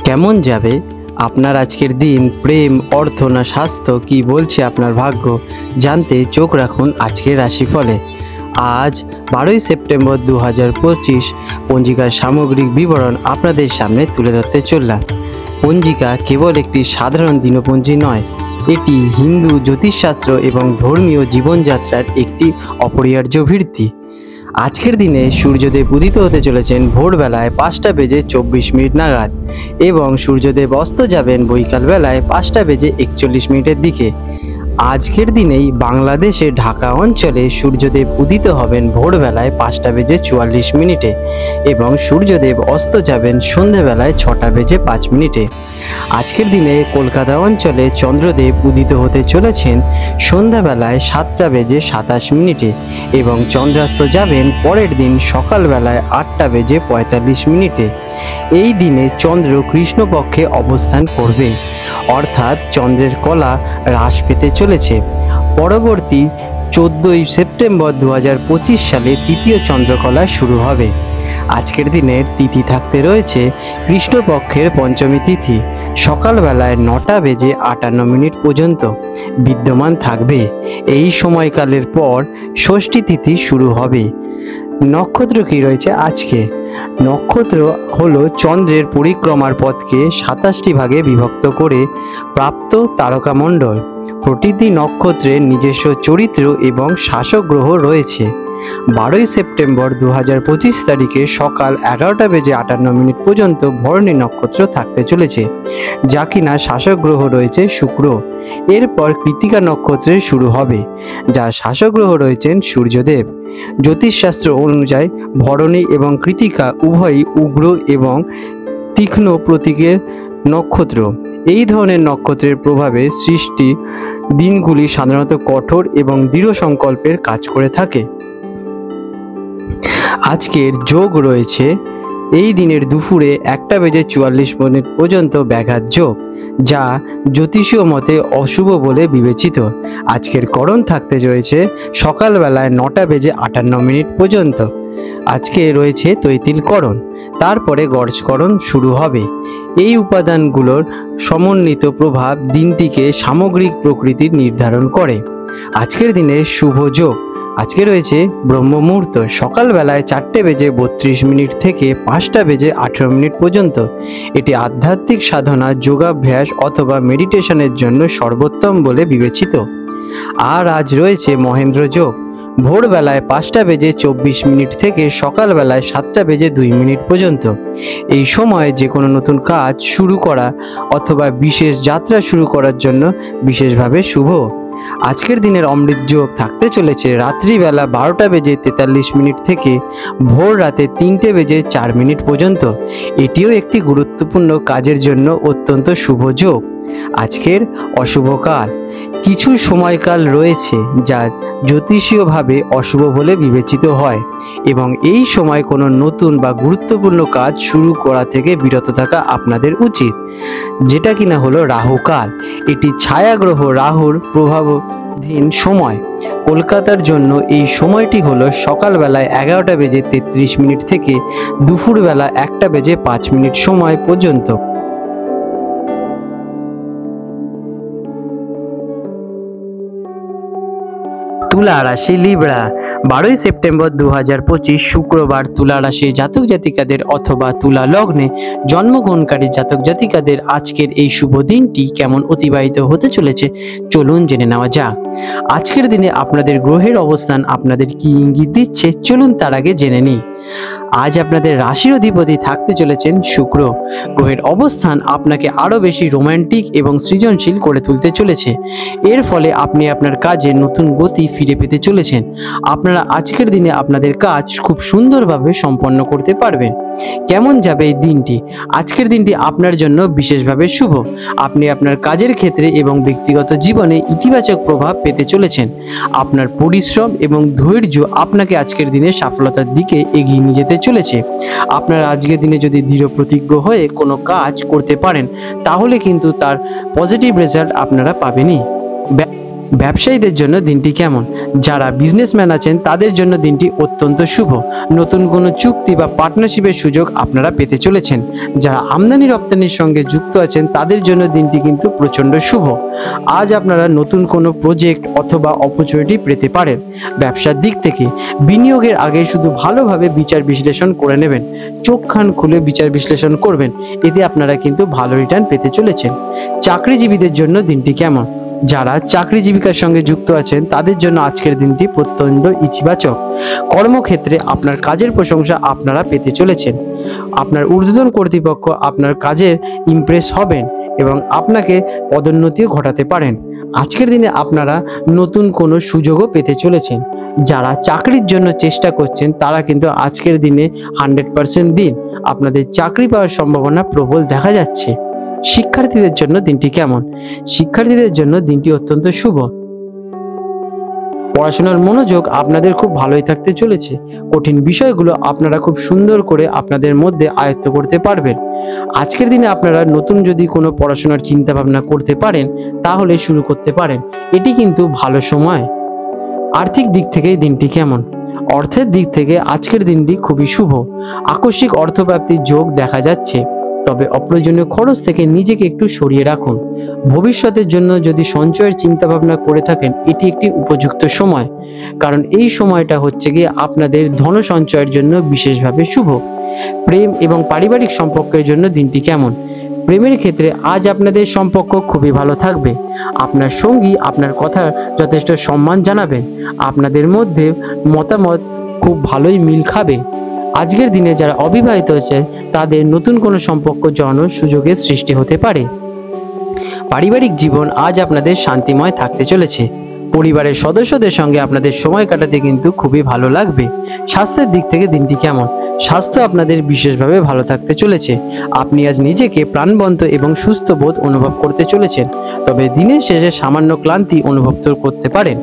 কেমন যাবে আপনার আজকের দিন? প্রেম, অর্থ না স্বাস্থ্য, কি বলছে আপনার ভাগ্য? জানতে চোখ রাখুন আজকের রাশিফলে। আজ 12ই সেপ্টেম্বর 2025 পঞ্জিকার সামগ্রিক বিবরণ আপনাদের সামনে তুলে ধরতে চললাম। পঞ্জিকা কেবল একটি সাধারণ দিনপঞ্জি নয়, এটি হিন্দু জ্যোতিষশাস্ত্র এবং ধর্মীয় জীবনযাত্রার একটি অপরিহার্য ভিত্তি। আজকের দিনে সূর্যদেব উদিত হতে চলেছেন ভোরবেলায় 5:24 নাগাদ এবং সূর্যদেব অস্ত যাবেন বৈকালবেলায় 5:41 দিকে। আজকের দিনেই বাংলাদেশে ঢাকা অঞ্চলে সূর্যদেব উদিত হবেন ভোরবেলায় 5:44 এবং সূর্যদেব অস্ত যাবেন সন্ধেবেলায় 6:05। আজকের দিনে কলকাতা অঞ্চলে চন্দ্রদেব উদিত হতে চলেছেন সন্ধ্যাবেলায় 7:27 এবং চন্দ্রাস্ত যাবেন পরের দিন সকালবেলায় 8:45। এই দিনে চন্দ্র কৃষ্ণপক্ষে অবস্থান করবে, অর্থাৎ চন্দ্রের কলা হ্রাস পেতে চলেছে। পরবর্তী 14ই সেপ্টেম্বর 2025 সালে তৃতীয় চন্দ্রকলা শুরু হবে। আজকের দিনের তিথি থাকতে রয়েছে কৃষ্ণপক্ষের পঞ্চমী তিথি, সকালবেলায় 9:58 পর্যন্ত বিদ্যমান থাকবে। এই সময়কালের পর ষষ্ঠী তিথি শুরু হবে। নক্ষত্র কি রয়েছে আজকে? নক্ষত্র হলো চন্দ্রের পরিক্রমার পথকে 27টি ভাগে বিভক্ত করে প্রাপ্ত তারকামণ্ডল। প্রতিটি নক্ষত্রের নিজস্ব চরিত্র এবং শাসক গ্রহ রয়েছে। 12ই সেপ্টেম্বর 2025 তারিখে সকাল 11:58 পর্যন্ত ভরণী নক্ষত্র থাকতে চলেছে, যা কিনা শাসক গ্রহ রয়েছে শুক্র। এরপর কৃত্তিকা নক্ষত্রের শুরু হবে, যার শাসক গ্রহ রয়েছেন সূর্যদেব। জ্যোতিষশাস্ত্র অনুযায়ী ভরণী এবং কৃত্তিকা উভয়ই উগ্র এবং তীক্ষ্ণ প্রতীকের নক্ষত্র। এই ধরনের নক্ষত্রের প্রভাবে সৃষ্টি দিনগুলি সাধারণত কঠোর এবং দৃঢ় সংকল্পের কাজ করে থাকে। আজকের যোগ রয়েছে এই দিনের দুপুরে 1:44 পর্যন্ত ব্যাঘাত যোগ, যা জ্যোতিষীয় মতে অশুভ বলে বিবেচিত। আজকের করণ থাকতে রয়েছে সকালবেলায় 9:58 পর্যন্ত। আজকে রয়েছে তৈতিল করণ, তারপরে গর্জকরণ শুরু হবে। এই উপাদানগুলোর সমন্বিত প্রভাব দিনটিকে সামগ্রিক প্রকৃতির নির্ধারণ করে। আজকের দিনের শুভ যোগ আজকে রয়েছে ব্রহ্ম মুহূর্ত, সকালবেলায় 4:32 থেকে 5:18 পর্যন্ত। এটি আধ্যাত্মিক সাধনা, যোগাভ্যাস অথবা মেডিটেশনের জন্য সর্বোত্তম বলে বিবেচিত। আর আজ রয়েছে মহেন্দ্র যোগ, ভোরবেলায় 5:24 থেকে সকালবেলায় 7:02 পর্যন্ত। এই সময় যে কোনো নতুন কাজ শুরু করা অথবা বিশেষ যাত্রা শুরু করার জন্য বিশেষভাবে শুভ। আজকের দিনের অমৃত যোগ থাকতে চলেছে রাত্রিবেলা 12:43 থেকে ভোর রাতে 3:04 পর্যন্ত। এটিও একটি গুরুত্বপূর্ণ কাজের জন্য অত্যন্ত শুভ যোগ। আজকের অশুভ কাল কিছু সময়কাল রয়েছে যা জ্যোতিষীয়ভাবে অশুভ বলে বিবেচিত হয় এবং এই সময় কোনো নতুন বা গুরুত্বপূর্ণ কাজ শুরু করা থেকে বিরত থাকা আপনাদের উচিত, যেটা কিনা হলো রাহুকাল। এটি ছায়াগ্রহ রাহুর প্রভাবাধীন সময়। কলকাতার জন্য এই সময়টি হলো সকালবেলায় 11:33 থেকে দুপুরবেলা 1:05 সময় পর্যন্ত। তুলা রাশি লিব্রা, 12ই সেপ্টেম্বর 2025 শুক্রবার তুলা রাশির জাতক জাতিকাদের অথবা তুলা লগ্নে জন্মগ্রহণকারী জাতক জাতিকাদের আজকের এই শুভ দিনটি কেমন অতিবাহিত হতে চলেছে চলুন জেনে নেওয়া যাক। আজকের দিনে আপনাদের গ্রহের অবস্থান আপনাদের কি ইঙ্গিত দিচ্ছে চলুন তার আগে জেনে নিই। আজ আপনাদের রাশির অধিপতি থাকতে চলেছেন শুক্র। গ্রহের অবস্থান আপনাকে আরো বেশি রোমান্টিক এবং সৃজনশীল করে তুলতে চলেছে। এর ফলে আপনি আপনার কাজে নতুন গতি ফিরে পেতে চলেছেন। আপনারা আজকের দিনে আপনাদের কাজ খুব সুন্দরভাবে সম্পন্ন করতে পারবেন। কেমন যাবে এই দিনটি? আজকের দিনটি আপনার জন্য বিশেষভাবে শুভ। আপনি আপনার কাজের ক্ষেত্রে এবং ব্যক্তিগত জীবনে ইতিবাচক প্রভাব পেতে চলেছেন। আপনার পরিশ্রম এবং ধৈর্য আপনাকে আজকের দিনে সফলতার দিকে এগিয়ে নিয়ে যেতে চলেছে। আপনারা আজকের দিনে যদি দৃঢ় প্রতিজ্ঞ হয়ে কোনো কাজ করতে পারেন তাহলে কিন্তু তার পজিটিভ রেজাল্ট আপনারা পাবেনই। ব্যবসায়ীদের জন্য দিনটি কেমন? যারা বিজনেসম্যান আছেন তাদের জন্য দিনটি অত্যন্ত শুভ। নতুন কোনো চুক্তি বা পার্টনারশিপের সুযোগ আপনারা পেতে চলেছেন। যারা আমদানি রপ্তানির সঙ্গে যুক্ত আছেন তাদের জন্য দিনটি কিন্তু প্রচণ্ড শুভ। আজ আপনারা নতুন কোনো প্রজেক্ট অথবা অপরচুনিটি পেতে পারেন। ব্যবসার দিক থেকে বিনিয়োগের আগে শুধু ভালোভাবে বিচার বিশ্লেষণ করে নেবেন, চোখ কান খুলে বিচার বিশ্লেষণ করবেন, এতে আপনারা কিন্তু ভালো রিটার্ন পেতে চলেছেন। চাকরিজীবীদের জন্য দিনটি কেমন? যারা চাকরি জীবিকার সঙ্গে যুক্ত আছেন তাদের জন্য আজকের দিনটি প্রত্যন্ত ইতিবাচক। কর্মক্ষেত্রে আপনার কাজের প্রশংসা আপনারা পেতে চলেছেন। আপনার ঊর্ধ্বতন কর্তৃপক্ষ আপনার কাজের ইমপ্রেস হবেন এবং আপনাকে পদোন্নতিও ঘটাতে পারেন। আজকের দিনে আপনারা নতুন কোনো সুযোগও পেতে চলেছেন। যারা চাকরির জন্য চেষ্টা করছেন তারা কিন্তু আজকের দিনে 100% দিন আপনাদের চাকরি পাওয়ার সম্ভাবনা প্রবল দেখা যাচ্ছে। শিক্ষার্থীদের জন্য দিনটি কেমন? শিক্ষার্থীদের জন্য দিনটি অত্যন্ত শুভ। পড়াশোনার মনোযোগ আপনাদের খুব ভালোই থাকতে চলেছে। কঠিন বিষয়গুলো আপনারা খুব সুন্দর করে আপনাদের মধ্যে আয়ত্ত করতে পারবেন। আজকের দিনে আপনারা নতুন যদি কোনো পড়াশোনার চিন্তা ভাবনা করতে পারেন তাহলে শুরু করতে পারেন, এটি কিন্তু ভালো সময়। আর্থিক দিক থেকে দিনটি কেমন? অর্থের দিক থেকে আজকের দিনটি খুবই শুভ। আকস্মিক অর্থপ্রাপ্তির যোগ দেখা যাচ্ছে, তবে অপ্রয়োজনীয় খরচ থেকে নিজেকে একটু সরিয়ে রাখুন। ভবিষ্যতের জন্য যদি সঞ্চয়ের চিন্তা ভাবনা করে থাকেন এটি একটি উপযুক্ত সময়, কারণ এই সময়টা হচ্ছে গিয়ে আপনাদের ধন সঞ্চয়ের জন্য বিশেষভাবে শুভ। প্রেম এবং পারিবারিক সম্পর্কের জন্য দিনটি কেমন? প্রেমের ক্ষেত্রে আজ আপনাদের সম্পর্ক খুবই ভালো থাকবে। আপনার সঙ্গী আপনার কথা যথেষ্ট সম্মান জানাবেন। আপনাদের মধ্যে মতামত খুব ভালোই মিল খাবে। আজকের দিনে যারা অবিবাহিত হচ্ছে তাদের নতুন কোনো সম্পর্ক জড়ানোর সুযোগের সৃষ্টি হতে পারে। পারিবারিক জীবন আজ আপনাদের শান্তিময় থাকতে চলেছে। পরিবারের সদস্যদের সঙ্গে আপনাদের সময় কাটাতে কিন্তু খুবই ভালো লাগবে। স্বাস্থ্যের দিক থেকে দিনটি কেমন? স্বাস্থ্য আপনাদের বিশেষভাবে ভালো থাকতে চলেছে। আপনি আজ নিজেকে প্রাণবন্ত এবং সুস্থ বোধ অনুভব করতে চলেছেন, তবে দিনের শেষে সামান্য ক্লান্তি অনুভব করতে পারেন।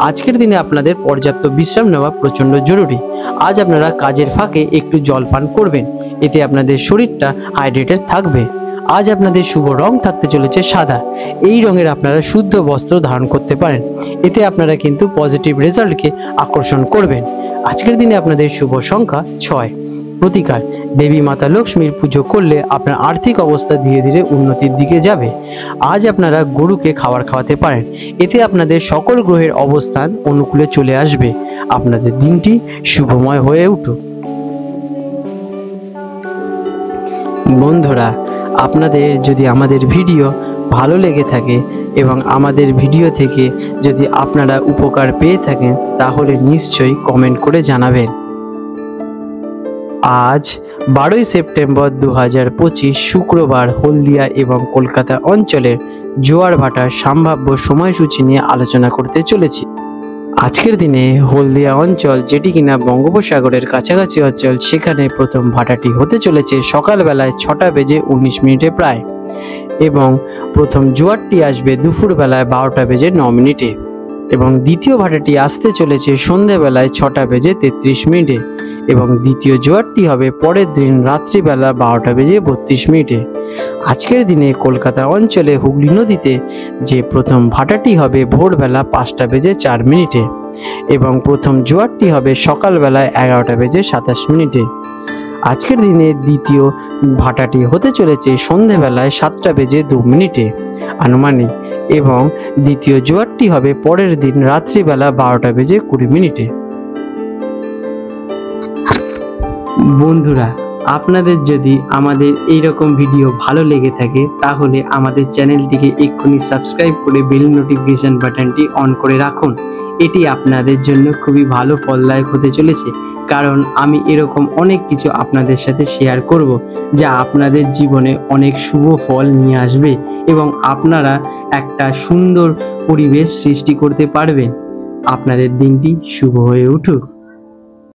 আজকের দিনে আপনাদের পর্যাপ্ত বিশ্রাম নেওয়া প্রচণ্ড জরুরি। আজ আপনারা কাজের ফাঁকে একটু জল পান করবেন, এতে আপনাদের শরীরটা হাইড্রেটেড থাকবে। আজ আপনাদের শুভ রং থাকতে চলেছে সাদা। এই রঙের আপনারা শুদ্ধ বস্ত্র ধারণ করতে পারেন, এতে আপনারা কিন্তু পজিটিভ রেজাল্টকে আকর্ষণ করবেন। আজকের দিনে আপনাদের শুভ সংখ্যা 6। প্রতিকার: দেবী মাতা লক্ষ্মীর পুজো করলে আপনার আর্থিক অবস্থা ধীরে ধীরে উন্নতির দিকে যাবে। আজ আপনারা গরুকে খাবার খাওয়াতে পারেন, এতে আপনাদের সকল গ্রহের অবস্থান অনুকূলে চলে আসবে। আপনাদের দিনটি শুভময় হয়ে উঠুক। বন্ধুরা, আপনাদের যদি আমাদের ভিডিও ভালো লেগে থাকে এবং আমাদের ভিডিও থেকে যদি আপনারা উপকার পেয়ে থাকেন তাহলে নিশ্চয়ই কমেন্ট করে জানাবেন। আজ 12 সেপ্টেম্বর 2025 শুক্রবার হলদিয়া এবং কলকাতা অঞ্চলের জোয়ার ভাটার সম্ভাব্য সময়সূচি নিয়ে আলোচনা করতে চলেছি। আজকের দিনে হলদিয়া অঞ্চল, যেটি কিনা বঙ্গোপসাগরের কাছাকাছি অঞ্চল, সেখানে প্রথম ভাটাটি হতে চলেছে সকালবেলায় 6:19 প্রায়, এবং প্রথম জোয়ারটি আসবে দুপুরবেলায় 12:09 এবং দ্বিতীয় ভাটাটি আসতে চলেছে সন্ধ্যেবেলায় 6:33 এবং দ্বিতীয় জোয়ারটি হবে পরের দিন রাত্রিবেলা 12:32। আজকের দিনে কলকাতা অঞ্চলে হুগলি নদীতে যে প্রথম ভাটাটি হবে ভোরবেলা 5:04 এবং প্রথম জোয়ারটি হবে সকালবেলায় 11:27। আজকের দিনে দ্বিতীয় ভাটাটি হতে চলেছে সন্ধ্যেবেলায় 7:02 আনুমানিক এবং দ্বিতীয় জোয়ারটি হবে পরের দিন রাত্রিবেলা 12:20। বন্ধুরা, আপনাদের যদি আমাদের এইরকম ভিডিও ভালো লেগে থাকে তাহলে আমাদের চ্যানেলটিকে এক্ষুনি সাবস্ক্রাইব করে বেল নোটিফিকেশন বাটনটি অন করে রাখুন। এটি আপনাদের জন্য খুবই ভালো ফলদায়ক হতে চলেছে, কারণ আমি এরকম অনেক কিছু আপনাদের সাথে শেয়ার করব যা আপনাদের জীবনে অনেক শুভ ফল নিয়ে আসবে এবং আপনারা একটা সুন্দর পরিবেশ সৃষ্টি করতে পারবেন। আপনাদের দিনটি শুভ হয়ে উঠুক।